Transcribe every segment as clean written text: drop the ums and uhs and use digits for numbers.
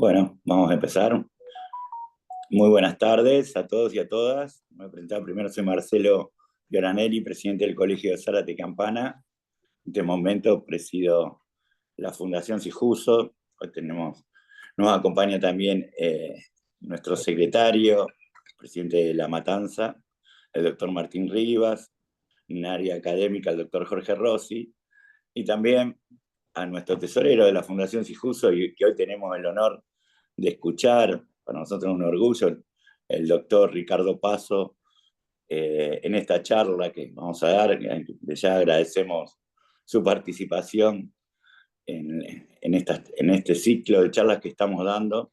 Bueno, vamos a empezar. Muy buenas tardes a todos y a todas. Me voy a presentar primero, soy Marcelo Fioranelli, presidente del Colegio de Zárate Campana. En este momento presido la Fundación Sijuso. Hoy nos acompaña también nuestro secretario, presidente de La Matanza, el doctor Martín Rivas, en área académica, el doctor Jorge Rossi, y también a nuestro tesorero de la Fundación Sijuso, y que hoy tenemos el honor de escuchar, para nosotros es un orgullo, el doctor Ricardo Paso, en esta charla que vamos a dar. Ya agradecemos su participación en este ciclo de charlas que estamos dando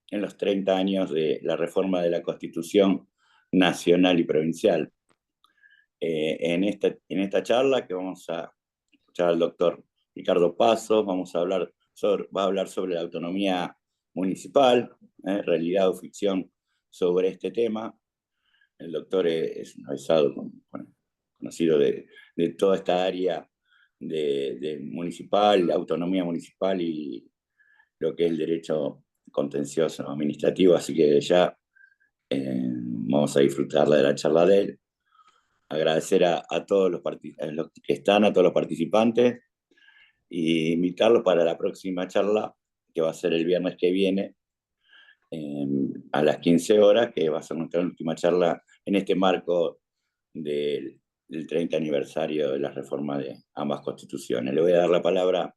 en los 30 años de la reforma de la Constitución nacional y provincial. En esta charla que vamos a escuchar al doctor Ricardo Paso, va a hablar sobre la autonomía municipal, realidad o ficción sobre este tema. El doctor es un avisado conocido de toda esta área de municipal, autonomía municipal y lo que es el derecho contencioso administrativo, así que ya vamos a disfrutar de la charla de él. Agradecer a todos los que están, a todos los participantes, y invitarlos para la próxima charla, que va a ser el viernes que viene, a las 15 horas, que va a ser nuestra última charla en este marco del 30 aniversario de la reforma de ambas constituciones. Le voy a dar la palabra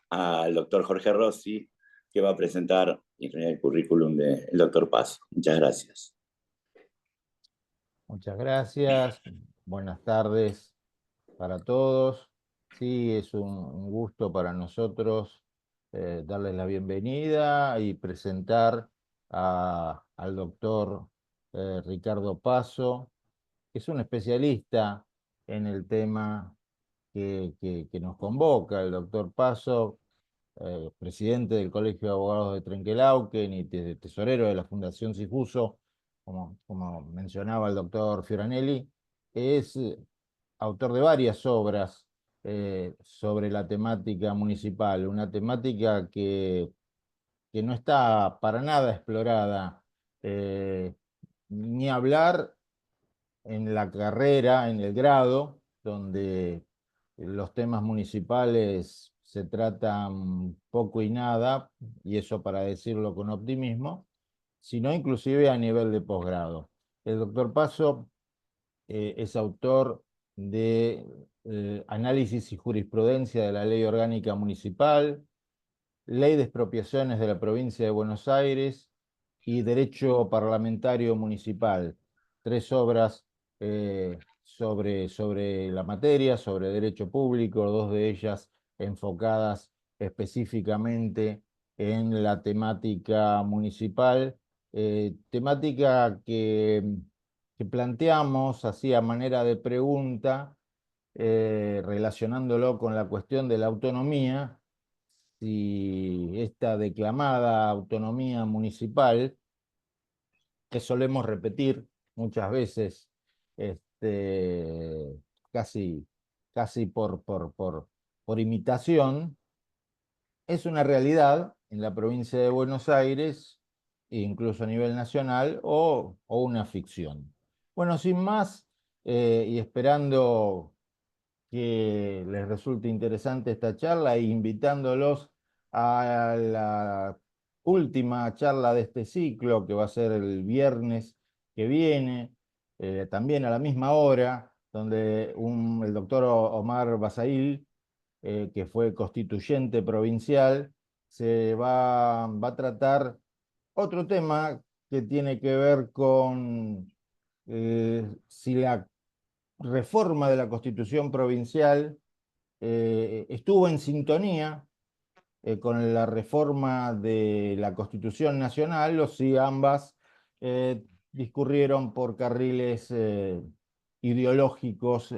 al doctor Jorge Rossi, que va a presentar el currículum del doctor Paso. Muchas gracias. Muchas gracias. Buenas tardes para todos. Sí, es un gusto para nosotros darles la bienvenida y presentar al doctor Ricardo Paso, que es un especialista en el tema que nos convoca. El doctor Paso, presidente del Colegio de Abogados de Trenquelauquen y tesorero de la Fundación Sijuso, como mencionaba el doctor Fioranelli, es autor de varias obras sobre la temática municipal, una temática que no está para nada explorada, eh, ni hablar en la carrera, en el grado, donde los temas municipales se tratan poco y nada, y eso para decirlo con optimismo, sino inclusive a nivel de posgrado. El doctor Paso es autor de Análisis y Jurisprudencia de la Ley Orgánica Municipal, Ley de Expropiaciones de la Provincia de Buenos Aires y Derecho Parlamentario Municipal. Tres obras sobre la materia, sobre derecho público, dos de ellas enfocadas específicamente en la temática municipal, temática que planteamos así a manera de pregunta, relacionándolo con la cuestión de la autonomía, si esta declamada autonomía municipal, que solemos repetir muchas veces, este, casi, casi por imitación, es una realidad en la provincia de Buenos Aires, incluso a nivel nacional, o una ficción. Bueno, sin más, y esperando que les resulte interesante esta charla, e invitándolos a la última charla de este ciclo, que va a ser el viernes que viene, también a la misma hora, donde el doctor Omar Basail, que fue constituyente provincial, va a tratar otro tema que tiene que ver con si la reforma de la Constitución provincial estuvo en sintonía con la reforma de la Constitución nacional, o si ambas discurrieron por carriles ideológicos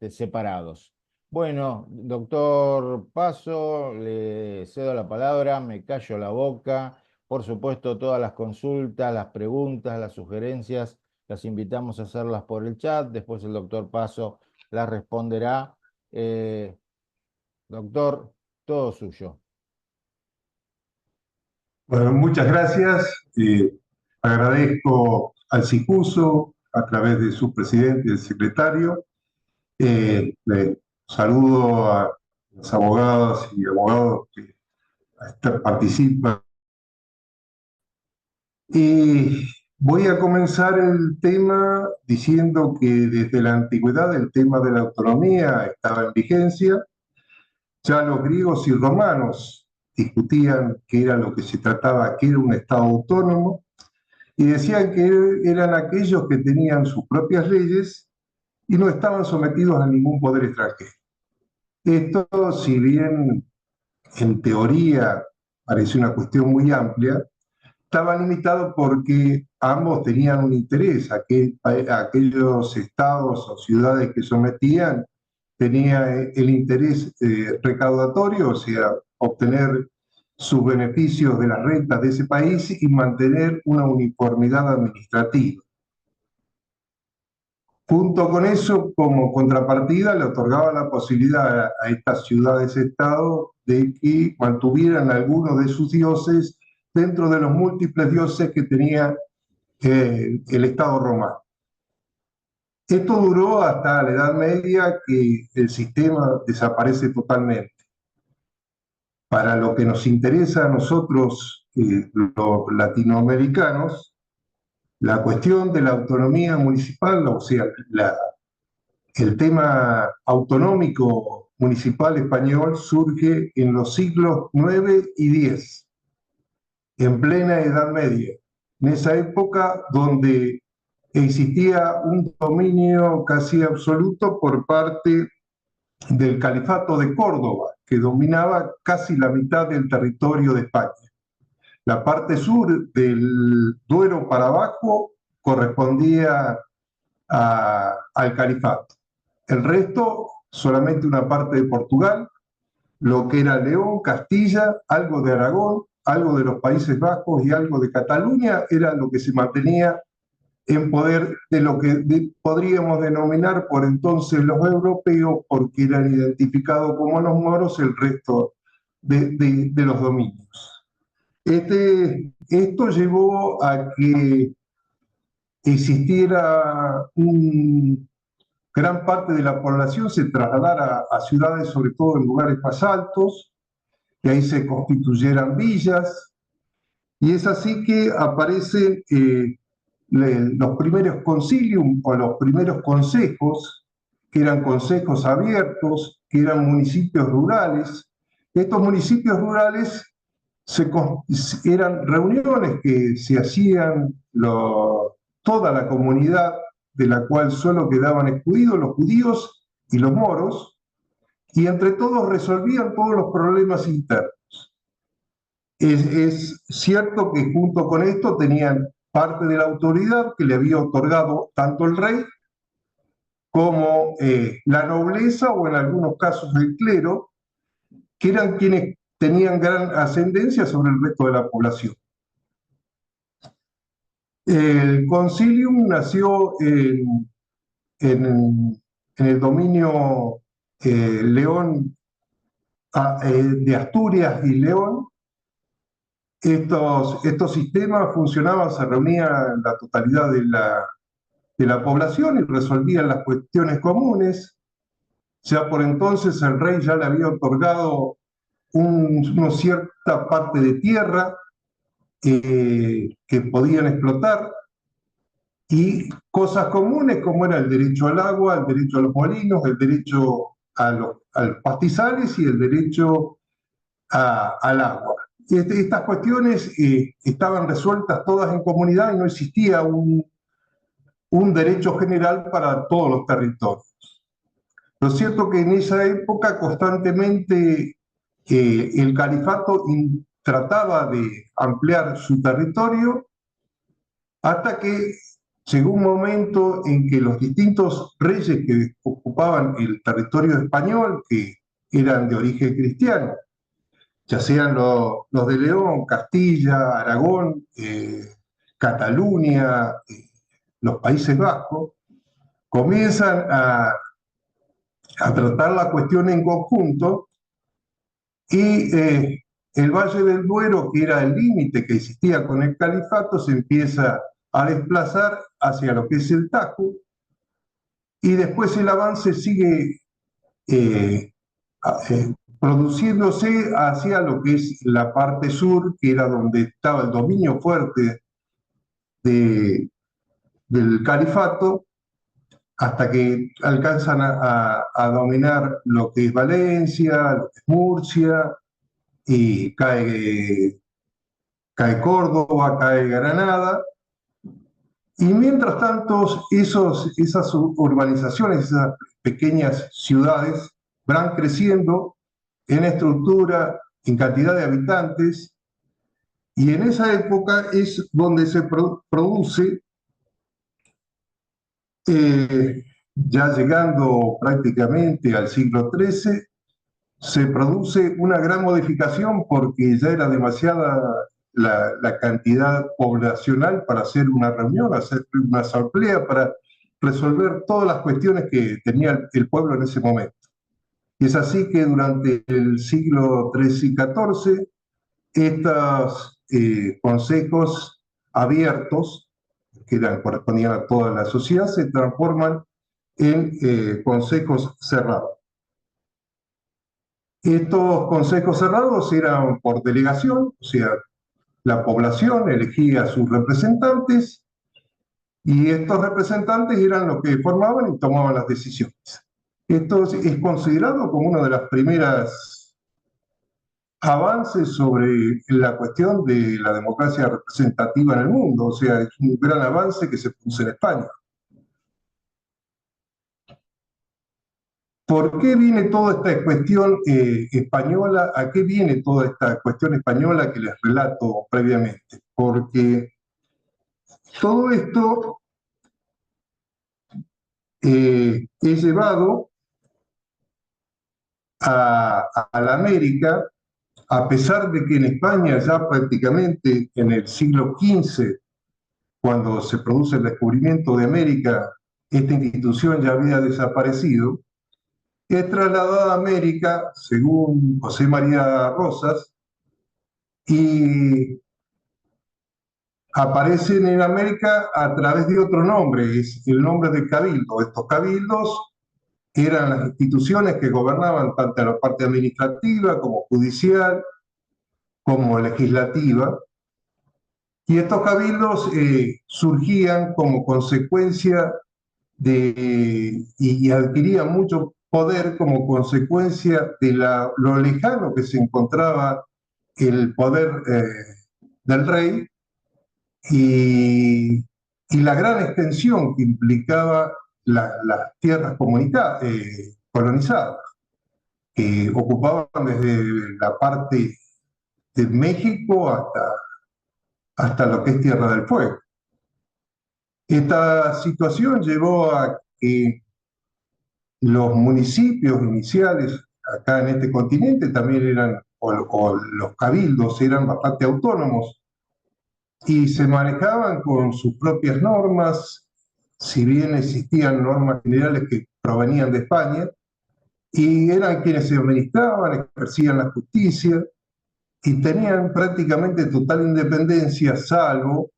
separados. Bueno, doctor Paso, le cedo la palabra, me callo la boca. Por supuesto, todas las consultas, las preguntas, las sugerencias, las invitamos a hacerlas por el chat. Después el doctor Paso las responderá. Doctor, todo suyo. Bueno, muchas gracias. Agradezco al CICUSO a través de su presidente y el secretario. Saludo a los abogadas y abogados que participan. Voy a comenzar el tema diciendo que desde la antigüedad el tema de la autonomía estaba en vigencia. Ya los griegos y romanos discutían qué era lo que se trataba, qué era un Estado autónomo, y decían que eran aquellos que tenían sus propias leyes y no estaban sometidos a ningún poder extranjero. Esto, si bien en teoría parece una cuestión muy amplia, estaba limitado porque ambos tenían un interés. Aquellos estados o ciudades que sometían tenían el interés recaudatorio, o sea, obtener sus beneficios de las rentas de ese país y mantener una uniformidad administrativa. Junto con eso, como contrapartida, le otorgaba la posibilidad a estas ciudades-estado de que mantuvieran algunos de sus dioses dentro de los múltiples dioses que tenía el Estado romano. Esto duró hasta la Edad Media, que el sistema desaparece totalmente. Para lo que nos interesa a nosotros, los latinoamericanos, la cuestión de la autonomía municipal, o sea, el tema autonómico municipal español surge en los siglos IX y X, en plena Edad Media, en esa época donde existía un dominio casi absoluto por parte del Califato de Córdoba, que dominaba casi la mitad del territorio de España. La parte sur del Duero para abajo correspondía al Califato. El resto, solamente una parte de Portugal, lo que era León, Castilla, algo de Aragón, algo de los Países Bajos y algo de Cataluña, era lo que se mantenía en poder de lo que podríamos denominar por entonces los europeos, porque eran identificados como los moros el resto de los dominios. Esto llevó a que existiera gran parte de la población se trasladara a ciudades, sobre todo en lugares más altos, que ahí se constituyeran villas, y es así que aparecen los primeros concilium o los primeros consejos, que eran consejos abiertos, que eran municipios rurales. Estos municipios rurales eran reuniones que se hacían toda la comunidad, de la cual solo quedaban excluidos los judíos y los moros, y entre todos resolvían todos los problemas internos. Es cierto que junto con esto tenían parte de la autoridad que le había otorgado tanto el rey como la nobleza o en algunos casos el clero, que eran quienes tenían gran ascendencia sobre el resto de la población. El concilium nació en el dominio León, de Asturias y León. Estos sistemas funcionaban, se reunían la totalidad de la población y resolvían las cuestiones comunes. Ya por entonces el rey ya le había otorgado una cierta parte de tierra que podían explotar, y cosas comunes como era el derecho al agua, el derecho a los molinos, el derecho a los pastizales y el derecho al agua. Estas cuestiones estaban resueltas todas en comunidad y no existía un derecho general para todos los territorios. Lo cierto que en esa época constantemente el califato trataba de ampliar su territorio hasta que llegó un momento en que los distintos reyes que ocupaban el territorio español, que eran de origen cristiano, ya sean los de León, Castilla, Aragón, Cataluña, los Países Bajos, comienzan a tratar la cuestión en conjunto y el Valle del Duero, que era el límite que existía con el califato, se empieza a desplazar hacia lo que es el Tajo, y después el avance sigue produciéndose hacia lo que es la parte sur, que era donde estaba el dominio fuerte del califato, hasta que alcanzan a dominar lo que es Valencia, lo que es Murcia, y cae Córdoba, cae Granada. Y mientras tanto, esas urbanizaciones, esas pequeñas ciudades, van creciendo en estructura, en cantidad de habitantes, y en esa época es donde se produce, ya llegando prácticamente al siglo XIII, se produce una gran modificación porque ya era demasiada la cantidad poblacional para hacer una reunión, hacer una asamblea, para resolver todas las cuestiones que tenía el pueblo en ese momento. Y es así que durante el siglo XIII y XIV, estos consejos abiertos, que correspondían a toda la sociedad, se transforman en consejos cerrados. Estos consejos cerrados eran por delegación, o sea, la población elegía a sus representantes y estos representantes eran los que formaban y tomaban las decisiones. Esto es considerado como una de las primeras avances sobre la cuestión de la democracia representativa en el mundo, o sea, es un gran avance que se puso en España. ¿Por qué viene toda esta cuestión española? ¿A qué viene toda esta cuestión española que les relato previamente? Porque todo esto es llevado a la América, a pesar de que en España ya prácticamente en el siglo XV, cuando se produce el descubrimiento de América, esta institución ya había desaparecido. Es trasladada a América, según José María Rosas, y aparecen en América a través de otro nombre, es el nombre de cabildo. Estos cabildos eran las instituciones que gobernaban tanto la parte administrativa como judicial, como legislativa, y estos cabildos surgían como consecuencia y adquirían mucho poder como consecuencia de lo lejano que se encontraba el poder del rey y la gran extensión que implicaba las tierras colonizadas, que ocupaban desde la parte de México hasta lo que es Tierra del Fuego. Esta situación llevó a que los municipios iniciales acá en este continente también eran, o los cabildos eran bastante autónomos y se manejaban con sus propias normas, si bien existían normas generales que provenían de España, y eran quienes se administraban, ejercían la justicia y tenían prácticamente total independencia, salvo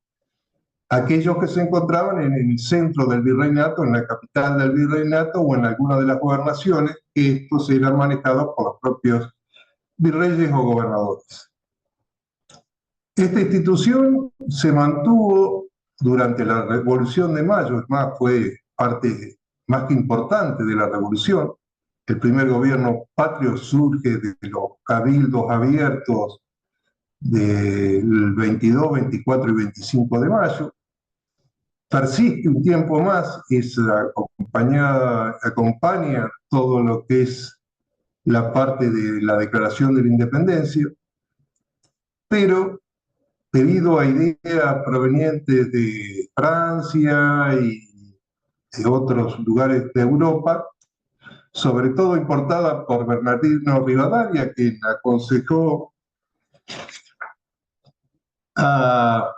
aquellos que se encontraban en el centro del virreinato, en la capital del virreinato o en alguna de las gobernaciones, que estos eran manejados por los propios virreyes o gobernadores. Esta institución se mantuvo durante la Revolución de Mayo, es más, fue parte más que importante de la Revolución. El primer gobierno patrio surge de los cabildos abiertos del 22, 24 y 25 de mayo. Persiste un tiempo más, acompaña todo lo que es la parte de la Declaración de la Independencia, pero debido a ideas provenientes de Francia y de otros lugares de Europa, sobre todo importada por Bernardino Rivadavia, quien aconsejó a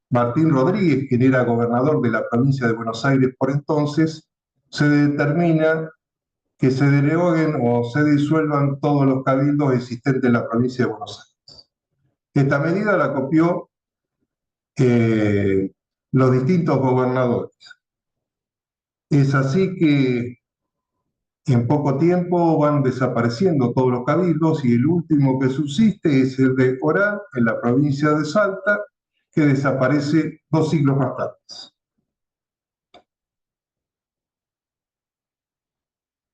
Martín Rodríguez, quien era gobernador de la provincia de Buenos Aires por entonces, se determina que se deroguen o se disuelvan todos los cabildos existentes en la provincia de Buenos Aires. Esta medida la copió los distintos gobernadores. Es así que en poco tiempo van desapareciendo todos los cabildos y el último que subsiste es el de Orán, en la provincia de Salta, que desaparece 2 siglos más tarde.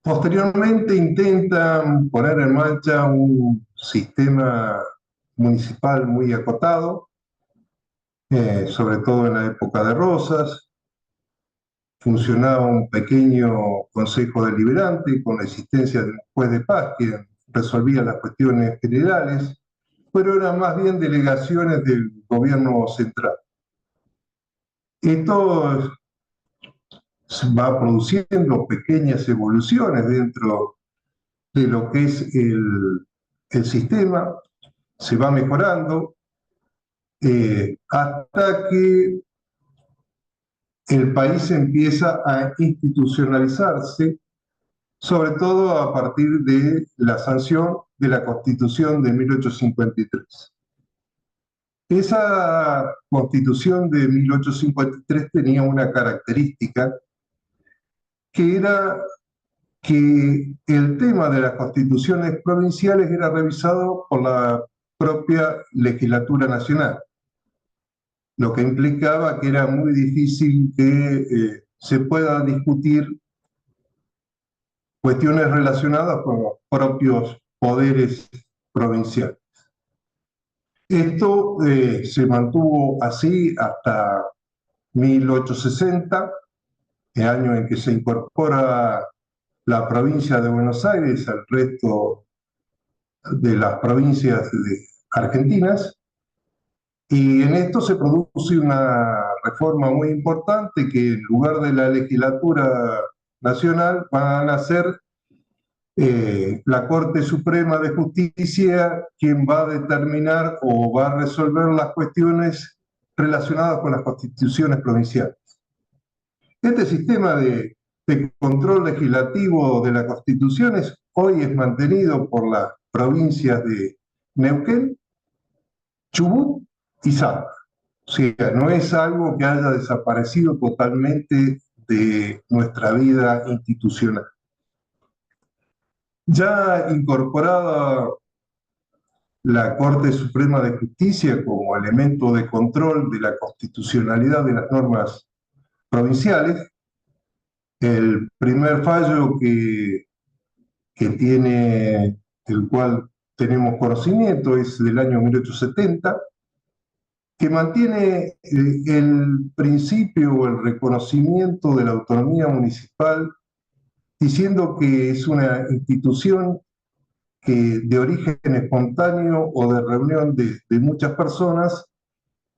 Posteriormente intentan poner en marcha un sistema municipal muy acotado, sobre todo en la época de Rosas. Funcionaba un pequeño consejo deliberante con la existencia de un juez de paz que resolvía las cuestiones generales, pero eran más bien delegaciones del gobierno central. Esto va produciendo pequeñas evoluciones dentro de lo que es el sistema, se va mejorando, hasta que el país empieza a institucionalizarse, sobre todo a partir de la sanción de la Constitución de 1853. Esa Constitución de 1853 tenía una característica, que era que el tema de las constituciones provinciales era revisado por la propia legislatura nacional, lo que implicaba que era muy difícil que se pueda discutir cuestiones relacionadas con los propios poderes provinciales. Esto se mantuvo así hasta 1860, el año en que se incorpora la provincia de Buenos Aires al resto de las provincias argentinas, y en esto se produce una reforma muy importante, que en lugar de la legislatura nacional van a ser la Corte Suprema de Justicia quien va a determinar o va a resolver las cuestiones relacionadas con las constituciones provinciales. Este sistema de control legislativo de las constituciones hoy es mantenido por las provincias de Neuquén, Chubut y Salta. O sea, no es algo que haya desaparecido totalmente de nuestra vida institucional. Ya incorporada la Corte Suprema de Justicia como elemento de control de la constitucionalidad de las normas provinciales, el primer fallo que tiene, el cual tenemos conocimiento, es del año 1870, que mantiene el principio o el reconocimiento de la autonomía municipal, diciendo que es una institución de origen espontáneo o de reunión de muchas personas,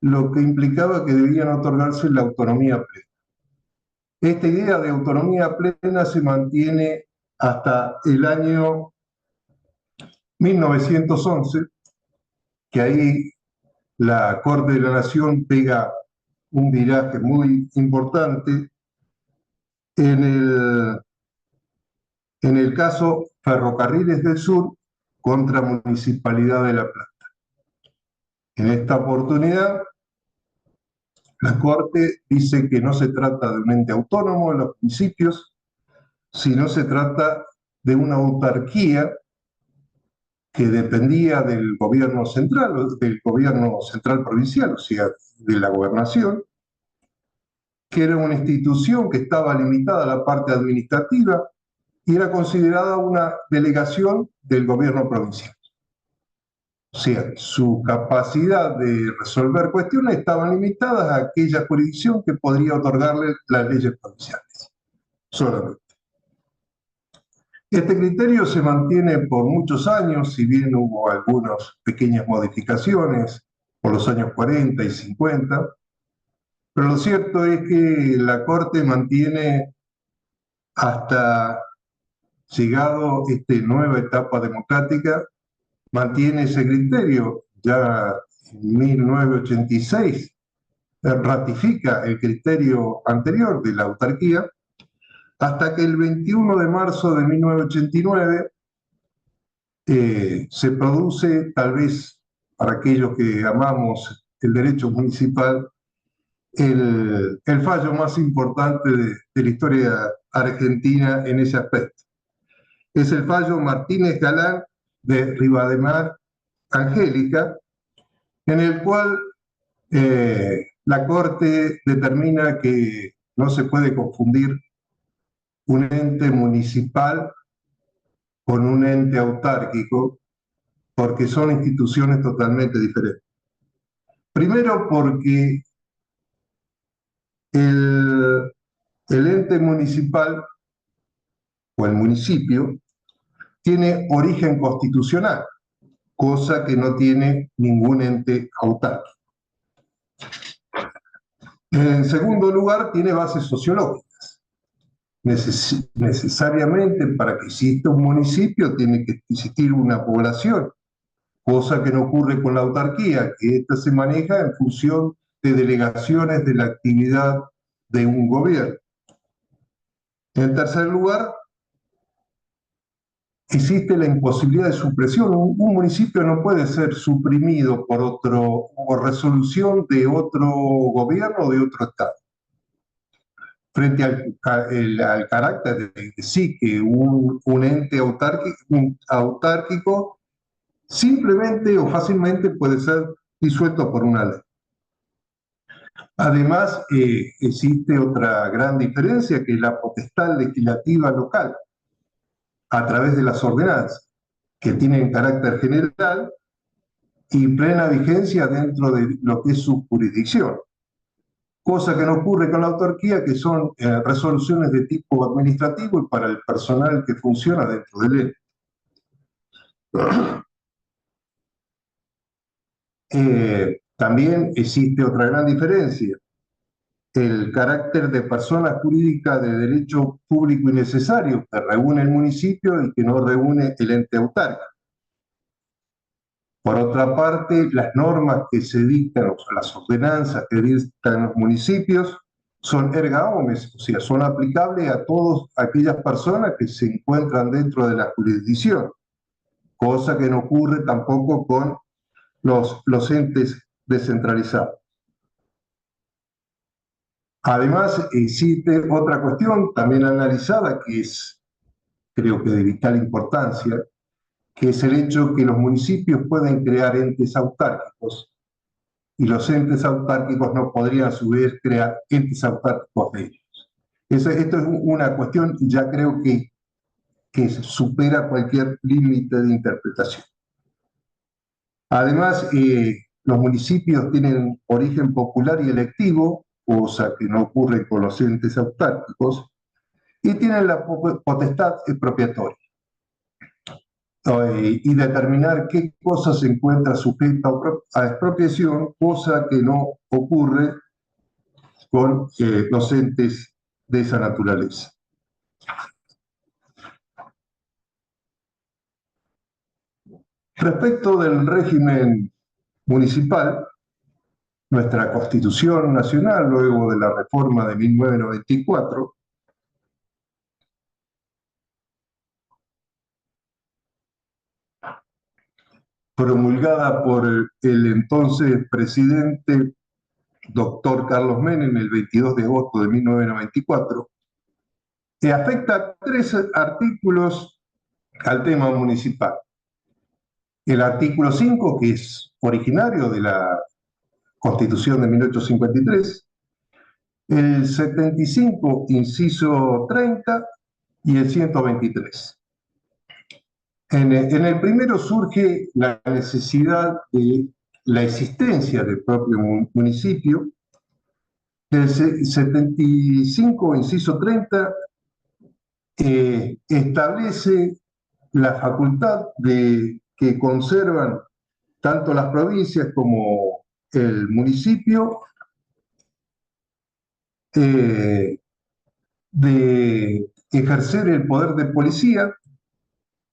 lo que implicaba que debían otorgarse la autonomía plena. Esta idea de autonomía plena se mantiene hasta el año 1911, que ahí la Corte de la Nación pega un viraje muy importante en el caso Ferrocarriles del Sur contra Municipalidad de La Plata. En esta oportunidad, la Corte dice que no se trata de un ente autónomo en los municipios, sino se trata de una autarquía que dependía del gobierno central provincial, o sea, de la gobernación, que era una institución que estaba limitada a la parte administrativa y era considerada una delegación del gobierno provincial. O sea, su capacidad de resolver cuestiones estaban limitadas a aquella jurisdicción que podría otorgarle las leyes provinciales, solamente. Este criterio se mantiene por muchos años, si bien hubo algunas pequeñas modificaciones por los años 40 y 50, pero lo cierto es que la Corte mantiene, hasta llegado esta nueva etapa democrática, mantiene ese criterio. Ya en 1986 ratifica el criterio anterior de la autarquía, hasta que el 21 de marzo de 1989 se produce tal vez para aquellos que amamos el derecho municipal, el fallo más importante de la historia argentina en ese aspecto. Es el fallo Martínez Galán de Rivademar Angélica, en el cual la Corte determina que no se puede confundir un ente municipal con un ente autárquico, porque son instituciones totalmente diferentes. Primero porque el ente municipal o el municipio tiene origen constitucional, cosa que no tiene ningún ente autárquico. En segundo lugar, tiene bases sociológicas. Necesariamente, para que exista un municipio, tiene que existir una población, cosa que no ocurre con la autarquía, que ésta se maneja en función de delegaciones de la actividad de un gobierno. En tercer lugar, existe la imposibilidad de supresión. Un municipio no puede ser suprimido por resolución de otro gobierno o de otro estado. Frente al carácter de sí que un ente autárquico simplemente o fácilmente puede ser disuelto por una ley. Además, existe otra gran diferencia, que es la potestad legislativa local, a través de las ordenanzas, que tienen carácter general y plena vigencia dentro de lo que es su jurisdicción. Cosa que no ocurre con la autarquía, que son resoluciones de tipo administrativo y para el personal que funciona dentro del ente. También existe otra gran diferencia: el carácter de persona jurídica de derecho público y necesario que reúne el municipio y que no reúne el ente autárquico. Por otra parte, las normas que se dictan, o sea, las ordenanzas que dictan los municipios, son erga omnes, o sea, son aplicables a todas aquellas personas que se encuentran dentro de la jurisdicción, cosa que no ocurre tampoco con los entes descentralizados. Además, existe otra cuestión también analizada, que es, creo que de vital importancia, que es el hecho que los municipios pueden crear entes autárquicos y los entes autárquicos no podrían a su vez crear entes autárquicos de ellos. Esto es una cuestión, ya creo que supera cualquier límite de interpretación. Además, los municipios tienen origen popular y electivo, cosa que no ocurre con los entes autárquicos, y tienen la potestad expropiatoria, y determinar qué cosa se encuentra sujeta a expropiación, cosa que no ocurre con los entes de esa naturaleza. Respecto del régimen municipal, nuestra Constitución Nacional, luego de la reforma de 1994, promulgada por el entonces presidente doctor Carlos Menem el 22 de agosto de 1994, que afecta 3 artículos al tema municipal. El artículo 5, que es originario de la Constitución de 1853, el 75, inciso 30, y el 123. En el primero surge la necesidad de la existencia del propio municipio. El 75, inciso 30, establece la facultad que conservan tanto las provincias como el municipio de ejercer el poder de policía,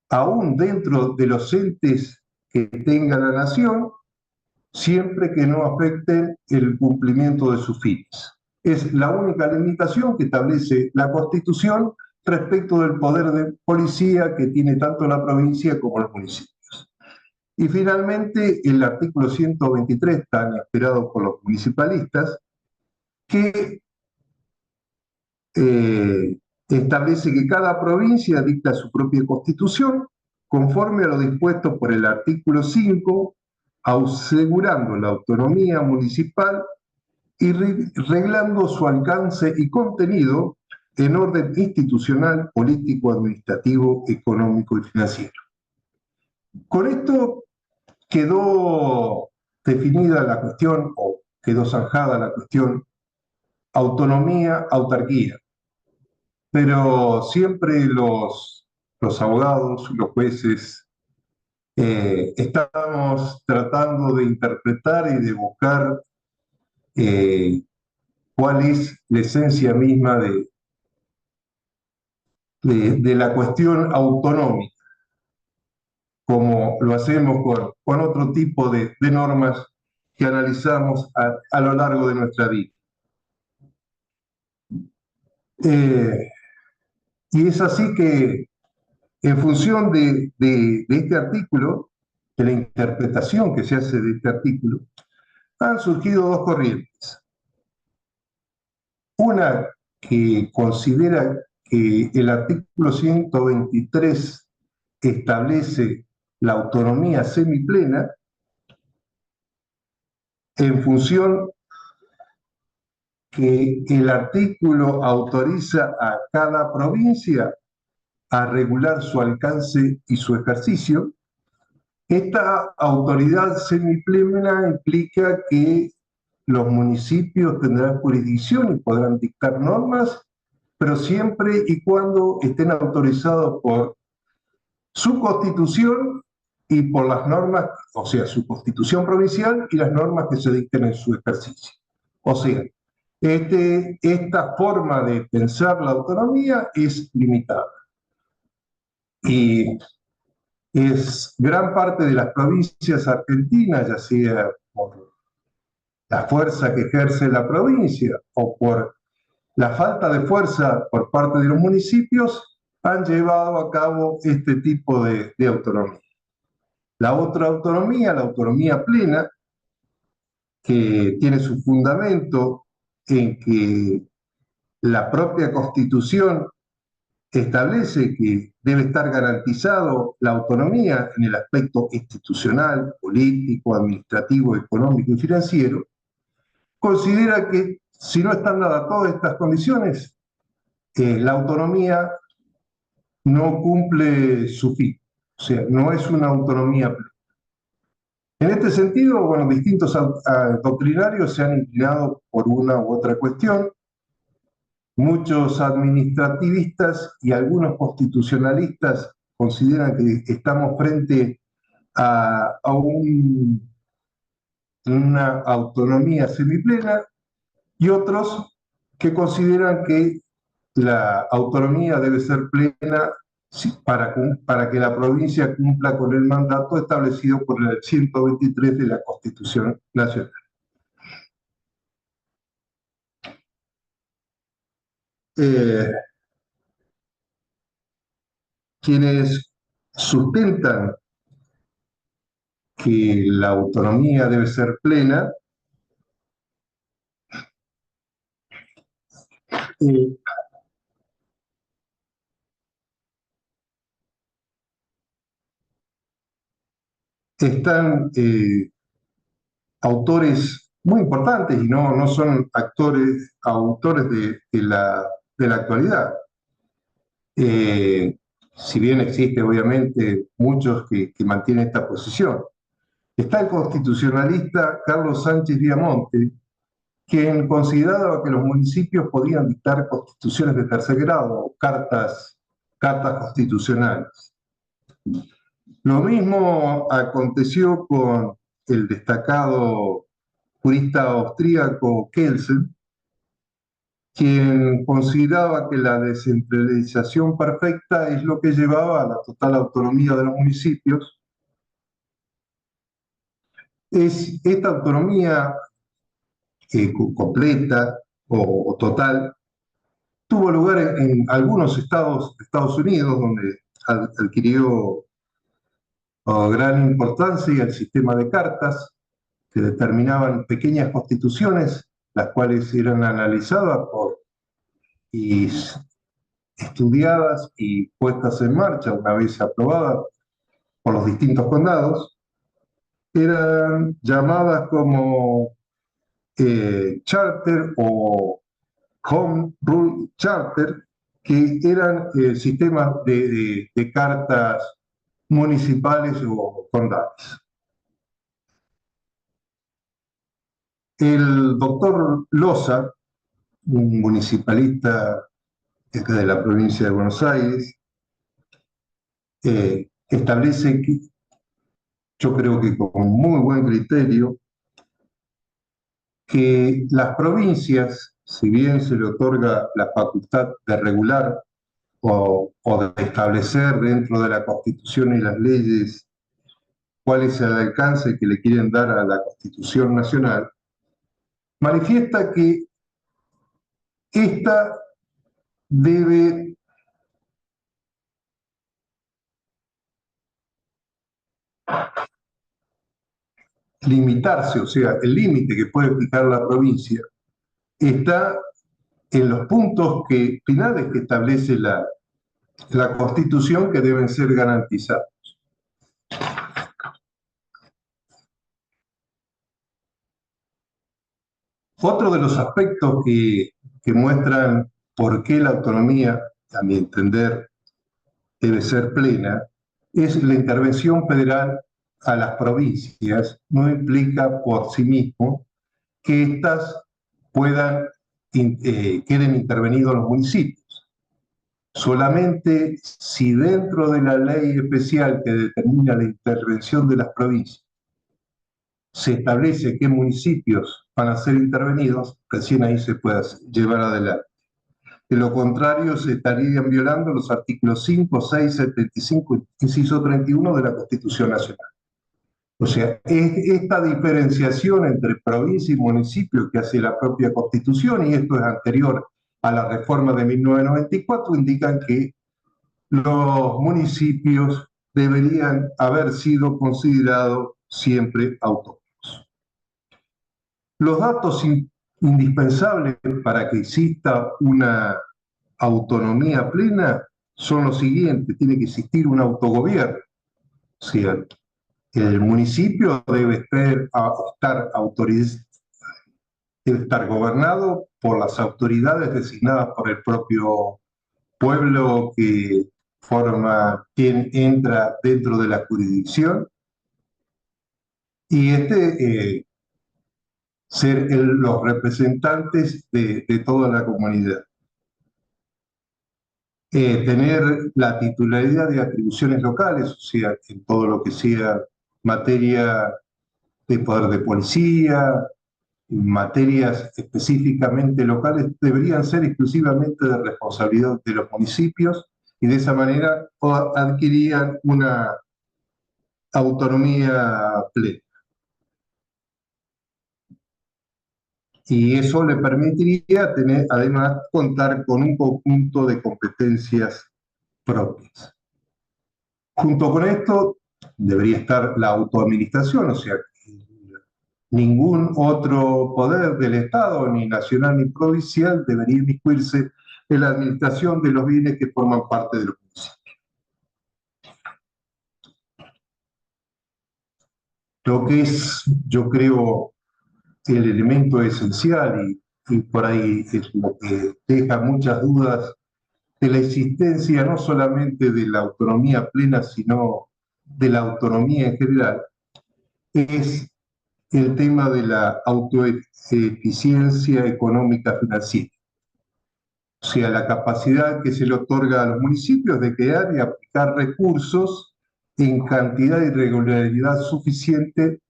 aún dentro de los entes que tenga la nación, siempre que no afecten el cumplimiento de sus fines. Es la única limitación que establece la Constitución respecto del poder de policía que tiene tanto la provincia como los municipios. Y finalmente el artículo 123, tan esperado por los municipalistas, que establece que cada provincia dicta su propia constitución conforme a lo dispuesto por el artículo 5, asegurando la autonomía municipal y reglando su alcance y contenido en orden institucional, político, administrativo, económico y financiero. Con esto quedó definida la cuestión, o quedó zanjada la cuestión autonomía, autarquía. Pero siempre los abogados, los jueces, estamos tratando de interpretar y de buscar cuál es la esencia misma de la cuestión autonómica, como lo hacemos con otro tipo de normas que analizamos a lo largo de nuestra vida. Y es así que, en función de este artículo, de la interpretación que se hace de este artículo, han surgido dos corrientes. Una que considera que el artículo 123 establece la autonomía semiplena en función que el artículo autoriza a cada provincia a regular su alcance y su ejercicio. Esta autoridad semiplena implica que los municipios tendrán jurisdicción y podrán dictar normas, pero siempre y cuando estén autorizados por su constitución y por las normas, o sea, su constitución provincial y las normas que se dicten en su ejercicio. O sea, esta forma de pensar la autonomía es limitada. Y es gran parte de las provincias argentinas, ya sea por la fuerza que ejerce la provincia o por la falta de fuerza por parte de los municipios, han llevado a cabo este tipo de autonomía. La otra autonomía, la autonomía plena, que tiene su fundamento en que la propia Constitución establece que debe estar garantizado la autonomía en el aspecto institucional, político, administrativo, económico y financiero, considera que si no están dadas todas estas condiciones, la autonomía no cumple su fin, o sea, no es una autonomía plena. En este sentido, bueno, distintos doctrinarios se han inclinado por una u otra cuestión. Muchos administrativistas y algunos constitucionalistas consideran que estamos frente a una autonomía semiplena, y otros que consideran que la autonomía debe ser plena para que la provincia cumpla con el mandato establecido por el 123 de la Constitución Nacional. Quienes sustentan que la autonomía debe ser plena, están autores muy importantes y no son autores de la actualidad. Si bien existe obviamente muchos que mantienen esta posición. Está el constitucionalista Carlos Sánchez Viamonte, quien consideraba que los municipios podían dictar constituciones de tercer grado, cartas constitucionales. Lo mismo aconteció con el destacado jurista austríaco Kelsen, quien consideraba que la descentralización perfecta es lo que llevaba a la total autonomía de los municipios. Esta autonomía completa o total tuvo lugar en algunos estados de Estados Unidos, donde adquirió gran importancia el sistema de cartas que determinaban pequeñas constituciones, las cuales eran analizadas y estudiadas y puestas en marcha una vez aprobadas por los distintos condados. Eran llamadas como charter o home rule charter, que eran sistemas de cartas municipales o condales. El doctor Loza, un municipalista de la provincia de Buenos Aires, establece que, yo creo que con muy buen criterio, que las provincias, si bien se le otorga la facultad de regular o de establecer dentro de la Constitución y las leyes cuál es el alcance que le quieren dar a la Constitución Nacional, manifiesta que esta debe limitarse, o sea, el límite que puede aplicar la provincia está en los puntos finales que establece la Constitución, que deben ser garantizados. Otro de los aspectos que muestran por qué la autonomía, a mi entender, debe ser plena, es la intervención federal a las provincias. No implica por sí mismo que éstas queden intervenidos los municipios. Solamente si dentro de la ley especial que determina la intervención de las provincias se establece qué municipios van a ser intervenidos, recién ahí se puede llevar adelante. De lo contrario, se estarían violando los artículos 5, 6, 75, inciso 31 de la Constitución Nacional. O sea, esta diferenciación entre provincia y municipio que hace la propia Constitución, y esto es anterior a la reforma de 1994, indican que los municipios deberían haber sido considerados siempre autónomos. Los datos indispensables para que exista una autonomía plena son los siguientes. Tiene que existir un autogobierno. O sea, el municipio debe estar gobernado por las autoridades designadas por el propio pueblo que forma quien entra dentro de la jurisdicción, y ser los representantes de toda la comunidad. Tener la titularidad de atribuciones locales, o sea, en todo lo que sea materia de poder de policía, materias específicamente locales, deberían ser exclusivamente de responsabilidad de los municipios, y de esa manera adquirían una autonomía plena. Y eso le permitiría además contar con un conjunto de competencias propias. Junto con esto debería estar la autoadministración, o sea, ningún otro poder del Estado, ni nacional ni provincial, debería inmiscuirse en la administración de los bienes que forman parte de los municipios. Lo que es, yo creo, el elemento esencial, y por ahí es lo que deja muchas dudas de la existencia no solamente de la autonomía plena, sino de la autonomía en general, es el tema de la autoeficiencia económica financiera. O sea, la capacidad que se le otorga a los municipios de crear y aplicar recursos en cantidad y regularidad suficiente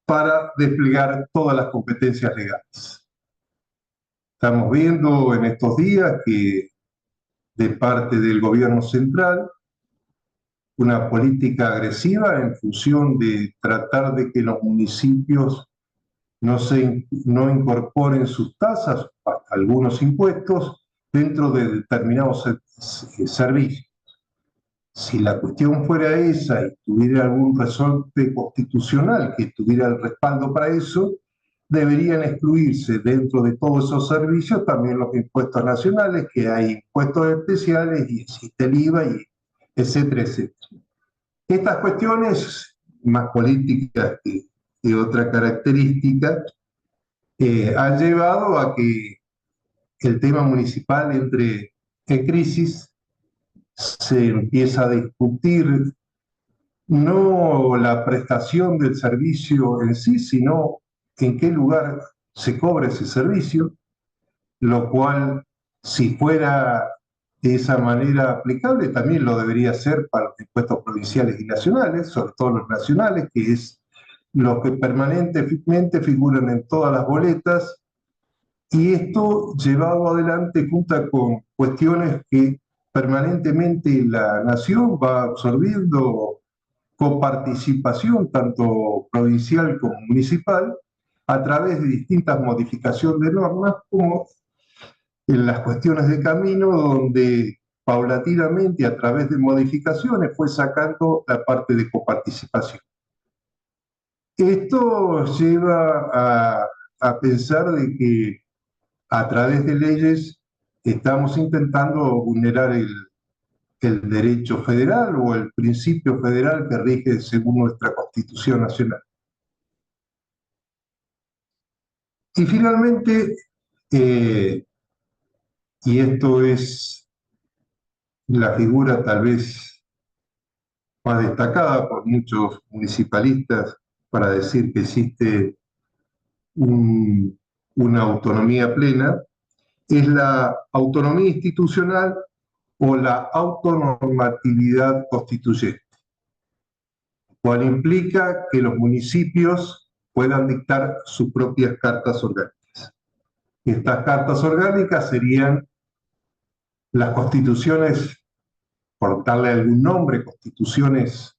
para desplegar todas las competencias legales. Estamos viendo en estos días que de parte del gobierno central una política agresiva en función de tratar de que los municipios no incorporen sus tasas, algunos impuestos, dentro de determinados servicios. si la cuestión fuera esa y tuviera algún resorte constitucional que tuviera el respaldo para eso, deberían excluirse dentro de todos esos servicios también los impuestos nacionales, que hay impuestos especiales y existe el IVA, y etcétera, etcétera. Estas cuestiones, más políticas que otra característica, han llevado a que el tema municipal entre en crisis. Se empieza a discutir no la prestación del servicio en sí, sino en qué lugar se cobra ese servicio, lo cual, si fuera de esa manera aplicable, también lo debería ser para los impuestos provinciales y nacionales, sobre todo los nacionales, que es lo que permanentemente figuran en todas las boletas, y esto llevado adelante junto con cuestiones que permanentemente la nación va absorbiendo con participación tanto provincial como municipal a través de distintas modificaciones de normas, como en las cuestiones de camino, donde paulatinamente a través de modificaciones fue sacando la parte de coparticipación. Esto lleva a pensar de que a través de leyes estamos intentando vulnerar el derecho federal o el principio federal que rige según nuestra Constitución Nacional. Y finalmente, y esto es la figura tal vez más destacada por muchos municipalistas para decir que existe una autonomía plena, es la autonomía institucional o la autonormatividad constituyente, cual implica que los municipios puedan dictar sus propias cartas orgánicas. Estas cartas orgánicas serían las constituciones, por darle algún nombre, constituciones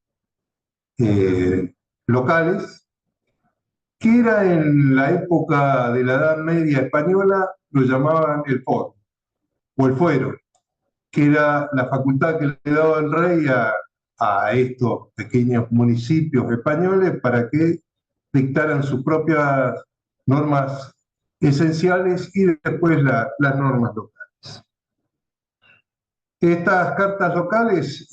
locales, que era en la época de la Edad Media española, lo llamaban el foro o el fuero, que era la facultad que le daba el rey a estos pequeños municipios españoles para que dictaran sus propias normas esenciales y después las normas locales. Estas cartas locales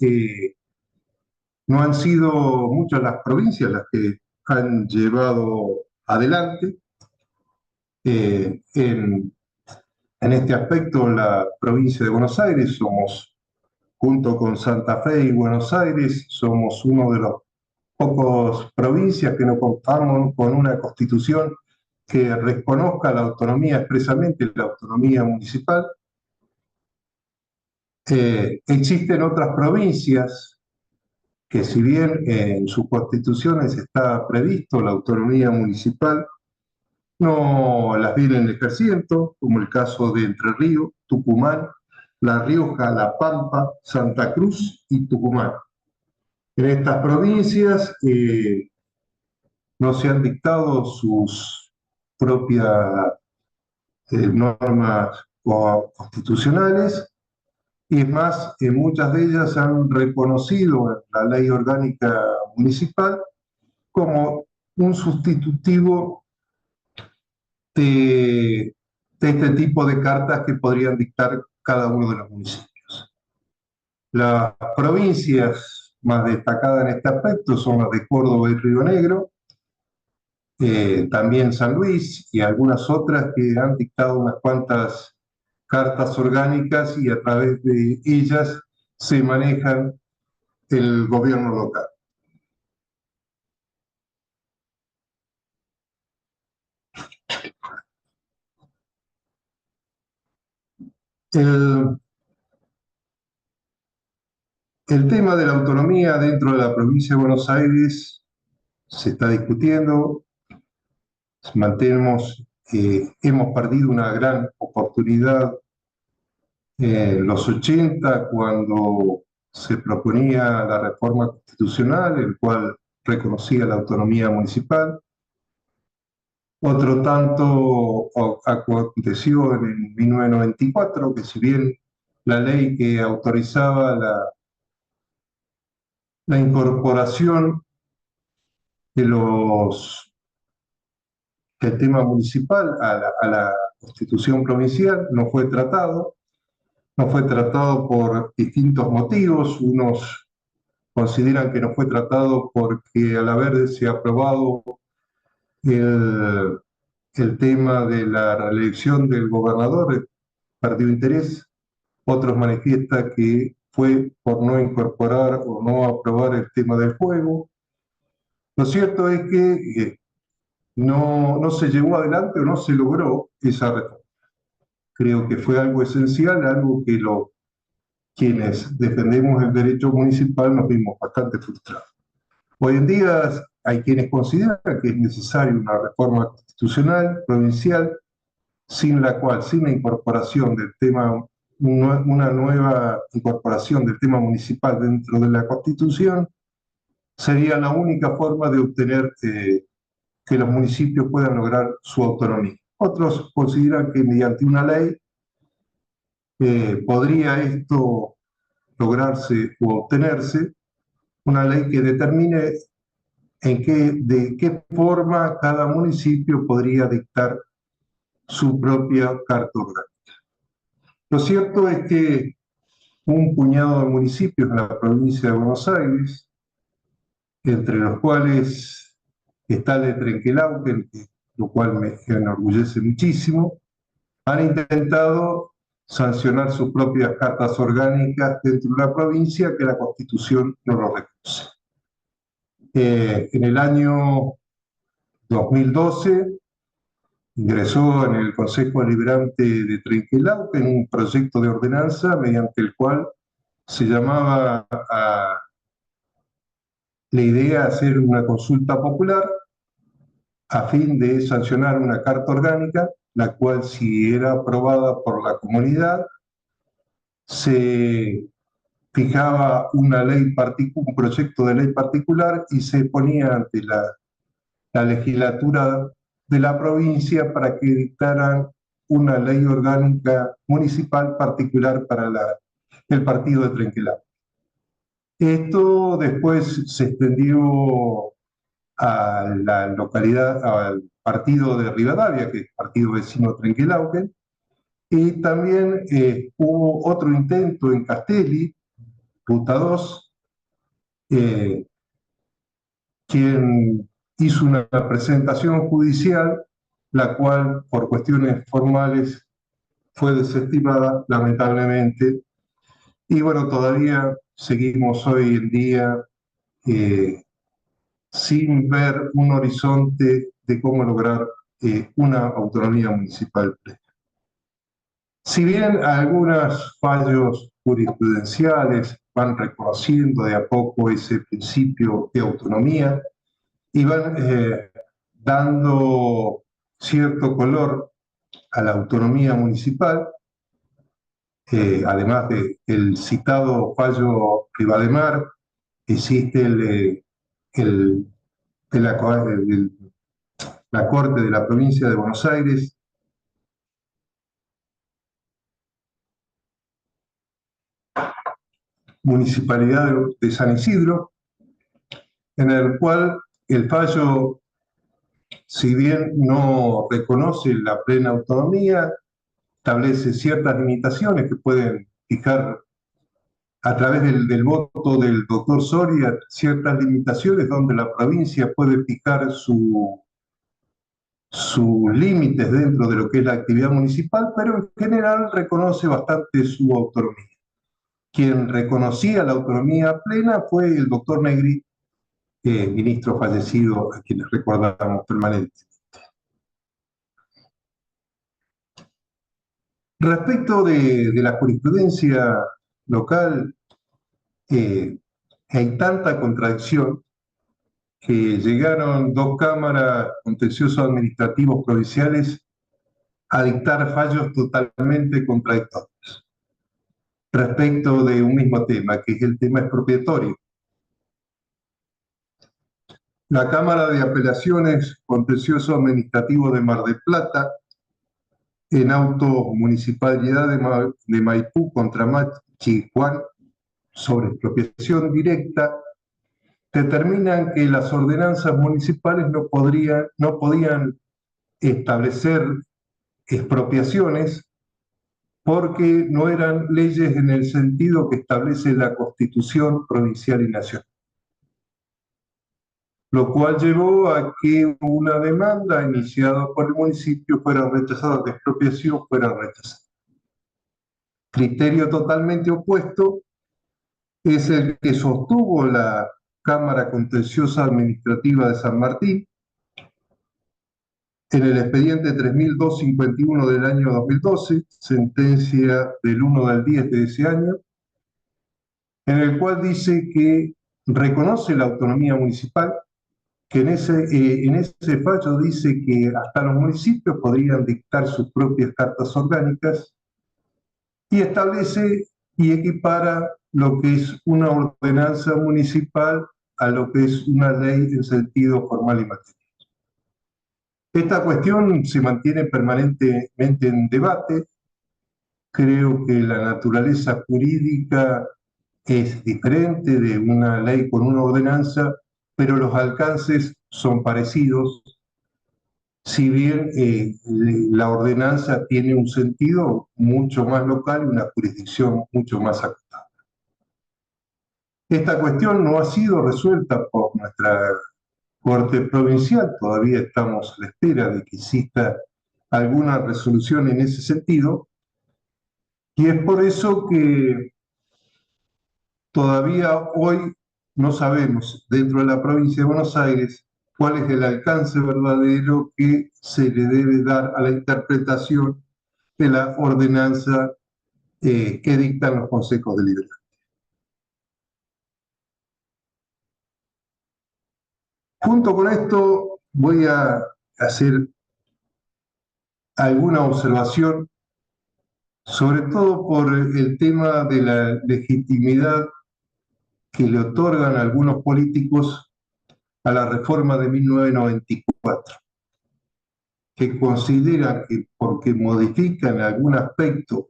no han sido muchas las provincias las que han llevado adelante. En este aspecto, la provincia de Buenos Aires somos, junto con Santa Fe y Buenos Aires, somos uno de los pocos provincias que no contamos con una constitución que reconozca la autonomía expresamente, la autonomía municipal. Existen otras provincias que, si bien en sus constituciones está previsto la autonomía municipal, no las vienen ejerciendo, como el caso de Entre Ríos, Tucumán, La Rioja, La Pampa, Santa Cruz y Tucumán. En estas provincias no se han dictado sus propias normas constitucionales, y es más, en muchas de ellas han reconocido la ley orgánica municipal como un sustitutivo de este tipo de cartas que podrían dictar cada uno de los municipios. Las provincias más destacadas en este aspecto son las de Córdoba y Río Negro, también San Luis y algunas otras que han dictado unas cuantas cartas orgánicas y a través de ellas se manejan el gobierno local. El tema de la autonomía dentro de la provincia de Buenos Aires se está discutiendo. Hemos perdido una gran oportunidad en los 80, cuando se proponía la reforma constitucional, el cual reconocía la autonomía municipal. Otro tanto aconteció en 1994, que si bien la ley que autorizaba la incorporación del tema municipal a la Constitución provincial no fue tratado por distintos motivos. Unos consideran que no fue tratado porque al haberse aprobado el tema de la reelección del gobernador perdió interés. Otros manifiestan que fue por no incorporar o no aprobar el tema del juego. Lo cierto es que no se llevó adelante o no se logró esa reforma. Creo que fue algo esencial, algo que quienes defendemos el derecho municipal nos vimos bastante frustrados. Hoy en día hay quienes consideran que es necesaria una reforma constitucional, provincial, sin la cual, sin la incorporación del tema, una nueva incorporación del tema municipal dentro de la Constitución, sería la única forma de obtener que los municipios puedan lograr su autonomía. Otros consideran que mediante una ley podría esto lograrse o obtenerse, una ley que determine de qué forma cada municipio podría dictar su propia carta orgánica. Lo cierto es que un puñado de municipios en la provincia de Buenos Aires, entre los cuales está el de Trenquelauquen, lo cual me enorgullece muchísimo, han intentado sancionar sus propias cartas orgánicas dentro de la provincia que la Constitución no lo reconoce. En el año 2012 ingresó en el Consejo Deliberante de Trenquelauquen un proyecto de ordenanza mediante el cual se llamaba a la idea de hacer una consulta popular a fin de sancionar una carta orgánica, la cual, si era aprobada por la comunidad, se fijaba un proyecto de ley particular y se ponía ante la legislatura de la provincia para que dictaran una ley orgánica municipal particular para el partido de Trenquelauquen. Esto después se extendió a la localidad, al partido de Rivadavia, que es el partido vecino de Trenquelauquen, y también hubo otro intento en Castelli, Ruta 2, quien hizo una presentación judicial, la cual por cuestiones formales fue desestimada, lamentablemente, y bueno, todavía seguimos hoy en día sin ver un horizonte de cómo lograr una autonomía municipal plena. Si bien algunos fallos jurisprudenciales van reconociendo de a poco ese principio de autonomía y van dando cierto color a la autonomía municipal, además del citado fallo Rivademar, existe la Corte de la Provincia de Buenos Aires, Municipalidad de San Isidro, en el cual el fallo, si bien no reconoce la plena autonomía, establece ciertas limitaciones que pueden fijar a través del voto del doctor Soria, ciertas limitaciones donde la provincia puede fijar sus límites dentro de lo que es la actividad municipal, pero en general reconoce bastante su autonomía. Quien reconocía la autonomía plena fue el doctor Negri, ministro fallecido, a quien recordamos permanentemente. Respecto de la jurisprudencia local, hay tanta contradicción que llegaron dos cámaras contenciosos administrativos provinciales a dictar fallos totalmente contradictorios respecto de un mismo tema, que es el tema expropiatorio. La Cámara de Apelaciones Contencioso Administrativo de Mar del Plata, en auto Municipalidad de Maipú contra Machi Juan sobre expropiación directa, determinan que las ordenanzas municipales no podían establecer expropiaciones porque no eran leyes en el sentido que establece la Constitución provincial y nacional. Lo cual llevó a que una demanda iniciada por el municipio fuera rechazada, de expropiación fuera rechazada. Criterio totalmente opuesto es el que sostuvo la Cámara Contenciosa Administrativa de San Martín en el expediente 3251 del año 2012, sentencia del 1 del 10 de ese año, en el cual dice que reconoce la autonomía municipal, que en ese fallo dice que hasta los municipios podrían dictar sus propias cartas orgánicas y establece y equipara lo que es una ordenanza municipal a lo que es una ley en sentido formal y material. Esta cuestión se mantiene permanentemente en debate. Creo que la naturaleza jurídica es diferente de una ley con una ordenanza, pero los alcances son parecidos, si bien la ordenanza tiene un sentido mucho más local y una jurisdicción mucho más acotada. Esta cuestión no ha sido resuelta por nuestra Corte Provincial, todavía estamos a la espera de que exista alguna resolución en ese sentido, y es por eso que todavía hoy no sabemos dentro de la provincia de Buenos Aires cuál es el alcance verdadero que se le debe dar a la interpretación de la ordenanza que dictan los consejos deliberantes. Junto con esto voy a hacer alguna observación, sobre todo por el tema de la legitimidad que le otorgan algunos políticos a la reforma de 1994, que consideran que porque modifican en algún aspecto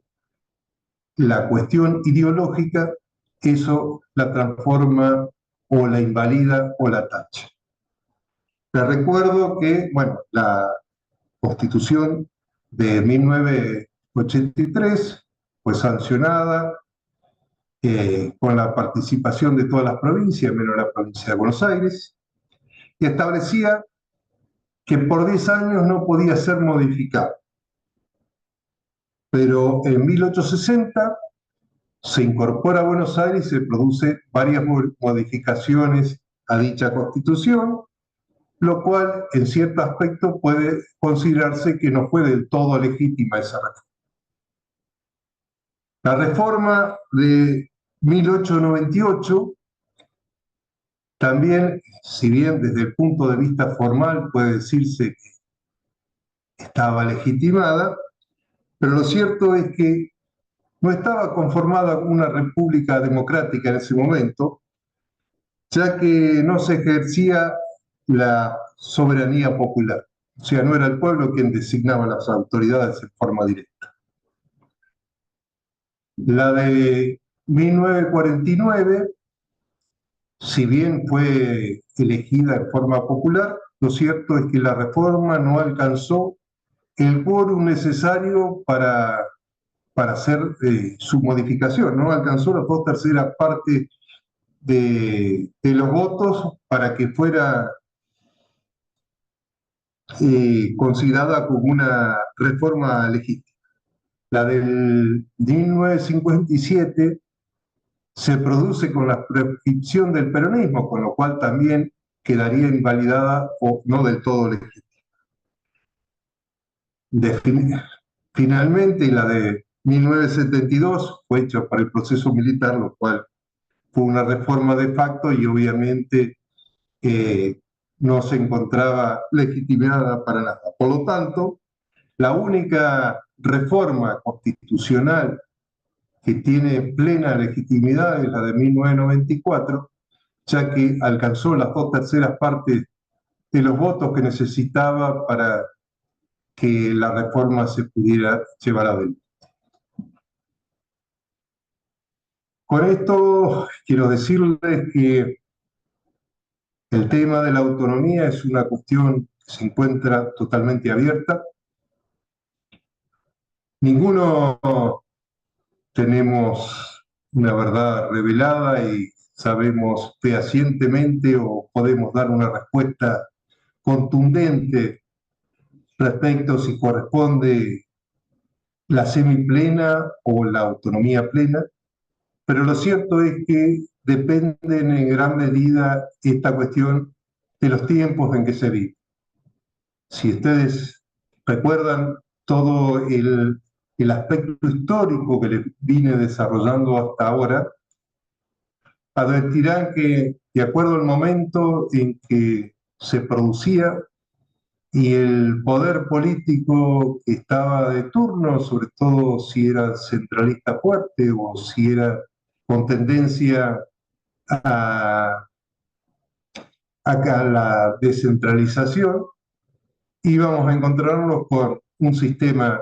la cuestión ideológica, eso la transforma o la invalida o la tacha. Les recuerdo que, bueno, la Constitución de 1983 fue sancionada con la participación de todas las provincias, menos la provincia de Buenos Aires, y establecía que por 10 años no podía ser modificado. Pero en 1860 se incorpora a Buenos Aires y se produce varias modificaciones a dicha Constitución, lo cual en cierto aspecto puede considerarse que no fue del todo legítima esa reforma. La reforma de 1898 también, si bien desde el punto de vista formal puede decirse que estaba legitimada, pero lo cierto es que no estaba conformada una república democrática en ese momento, ya que no se ejercía la soberanía popular. O sea, no era el pueblo quien designaba las autoridades en forma directa. La de 1949, si bien fue elegida en forma popular, lo cierto es que la reforma no alcanzó el quórum necesario para hacer su modificación, no alcanzó las 2/3 partes de los votos para que fuera considerada como una reforma legítima. La del 1957 se produce con la prescripción del peronismo, con lo cual también quedaría invalidada o no del todo legítima. Finalmente, la de 1972 fue hecha para el proceso militar, lo cual fue una reforma de facto y obviamente no se encontraba legitimada para nada. Por lo tanto, la única reforma constitucional que tiene plena legitimidad es la de 1994, ya que alcanzó las 2/3 partes de los votos que necesitaba para que la reforma se pudiera llevar adelante. Con esto quiero decirles que El tema de la autonomía es una cuestión que se encuentra totalmente abierta. Ninguno tenemos una verdad revelada y sabemos fehacientemente o podemos dar una respuesta contundente respecto si corresponde la semiplena o la autonomía plena, pero lo cierto es que dependen en gran medida esta cuestión de los tiempos en que se vive. Si ustedes recuerdan todo el aspecto histórico que les vine desarrollando hasta ahora, advertirán que de acuerdo al momento en que se producía y el poder político que estaba de turno, sobre todo si era centralista fuerte o si era con tendencia a, a la descentralización, íbamos a encontrarnos con un sistema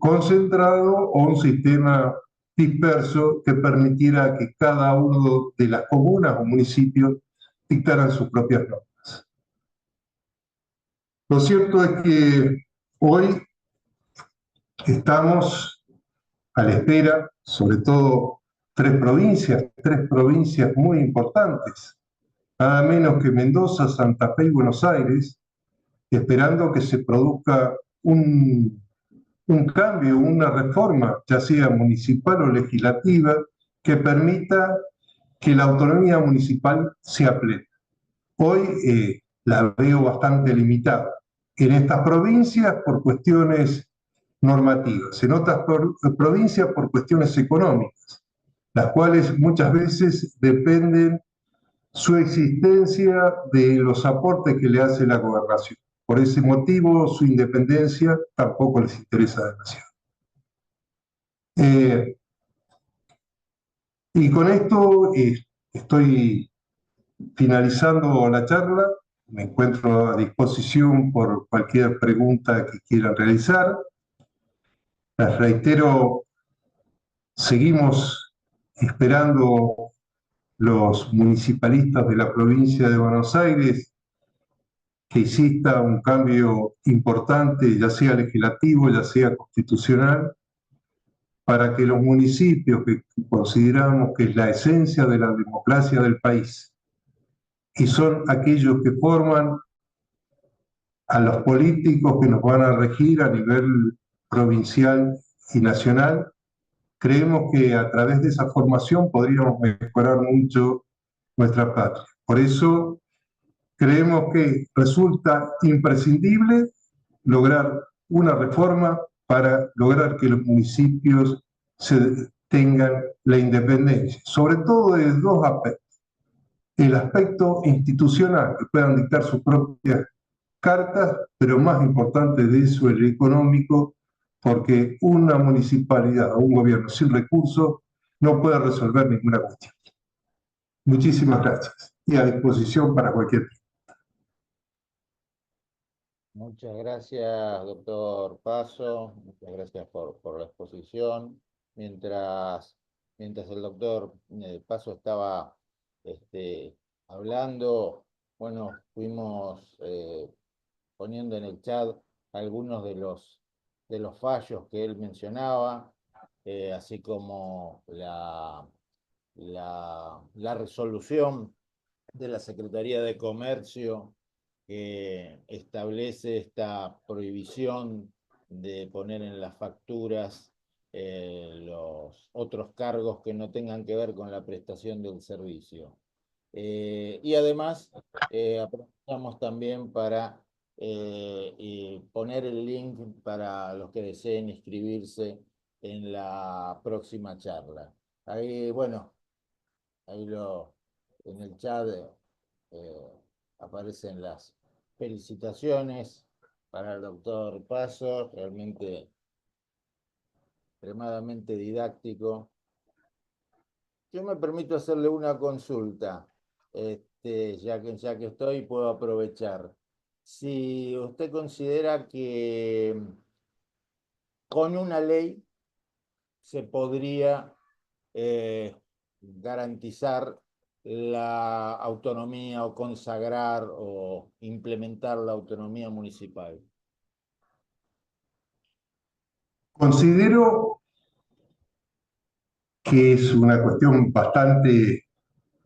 concentrado o un sistema disperso que permitiera que cada uno de las comunas o municipios dictaran sus propias normas. Lo cierto es que hoy estamos a la espera, sobre todo tres provincias muy importantes, nada menos que Mendoza, Santa Fe y Buenos Aires, esperando que se produzca un cambio, una reforma, ya sea municipal o legislativa, que permita que la autonomía municipal sea plena. Hoy la veo bastante limitada. En estas provincias por cuestiones normativas, en otras provincias por cuestiones económicas, las cuales muchas veces dependen su existencia de los aportes que le hace la gobernación. Por ese motivo, su independencia tampoco les interesa demasiado. Y con esto estoy finalizando la charla. Me encuentro a disposición por cualquier pregunta que quieran realizar. Les reitero, seguimos esperando los municipalistas de la provincia de Buenos Aires que exista un cambio importante, ya sea legislativo, ya sea constitucional, para que los municipios que consideramos que es la esencia de la democracia del país y son aquellos que forman a los políticos que nos van a regir a nivel provincial y nacional, creemos que a través de esa formación podríamos mejorar mucho nuestra patria. Por eso creemos que resulta imprescindible lograr una reforma para lograr que los municipios tengan la independencia, sobre todo de dos aspectos. El aspecto institucional, que puedan dictar sus propias cartas, pero más importante de eso, el económico, porque una municipalidad o un gobierno sin recursos no puede resolver ninguna cuestión. Muchísimas gracias y a disposición para cualquier tema. Muchas gracias, doctor Paso. Muchas gracias por la exposición. Mientras el doctor Paso estaba hablando, bueno, fuimos poniendo en el chat algunos de los fallos que él mencionaba, así como la resolución de la Secretaría de Comercio que establece esta prohibición de poner en las facturas los otros cargos que no tengan que ver con la prestación del servicio. Y además aprovechamos también para poner el link para los que deseen inscribirse en la próxima charla. Ahí, bueno, ahí en el chat aparecen las felicitaciones para el doctor Paso, realmente extremadamente didáctico. Yo me permito hacerle una consulta, ya que estoy, puedo aprovechar. Si usted considera que con una ley se podría garantizar la autonomía o consagrar o implementar la autonomía municipal? Considero que es una cuestión bastante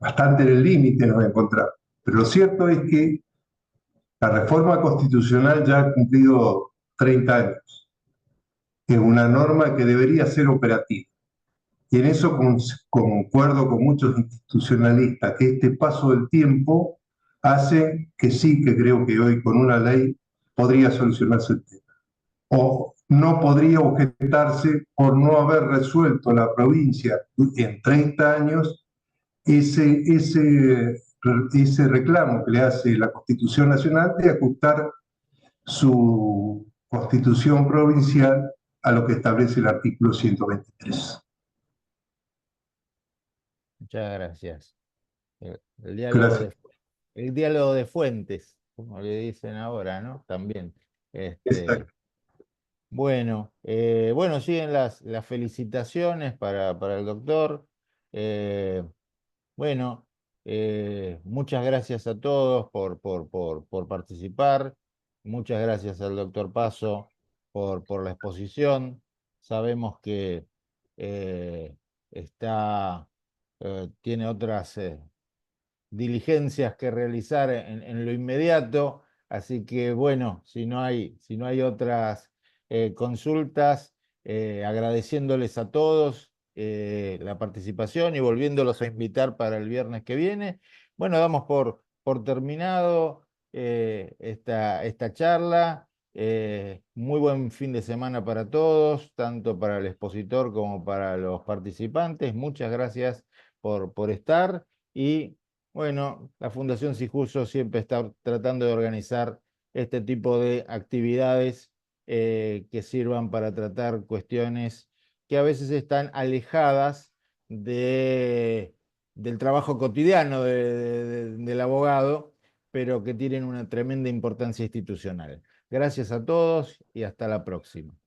en el límite nos encontramos. Pero lo cierto es que la reforma constitucional ya ha cumplido 30 años. Es una norma que debería ser operativa. Y en eso concuerdo con muchos institucionalistas, que este paso del tiempo hace que sí, que creo que hoy con una ley podría solucionarse el tema. O no podría objetarse por no haber resuelto la provincia en 30 años ese reclamo que le hace la Constitución Nacional de ajustar su Constitución provincial a lo que establece el artículo 123. Muchas gracias. El Gracias. diálogo de fuentes, como le dicen ahora, ¿no? También. Exacto. Bueno, siguen las felicitaciones para el doctor. Eh, bueno, muchas gracias a todos por participar. Muchas gracias al doctor Paso por la exposición. Sabemos que eh, está, tiene otras diligencias que realizar en lo inmediato, así que bueno, si no hay otras consultas, agradeciéndoles a todos la participación y volviéndolos a invitar para el viernes que viene. Bueno, damos por terminado esta charla. Muy buen fin de semana para todos, tanto para el expositor como para los participantes. Muchas gracias por estar y bueno, la Fundación Sijuso siempre está tratando de organizar este tipo de actividades que sirvan para tratar cuestiones que a veces están alejadas del trabajo cotidiano del abogado, pero que tienen una tremenda importancia institucional. Gracias a todos y hasta la próxima.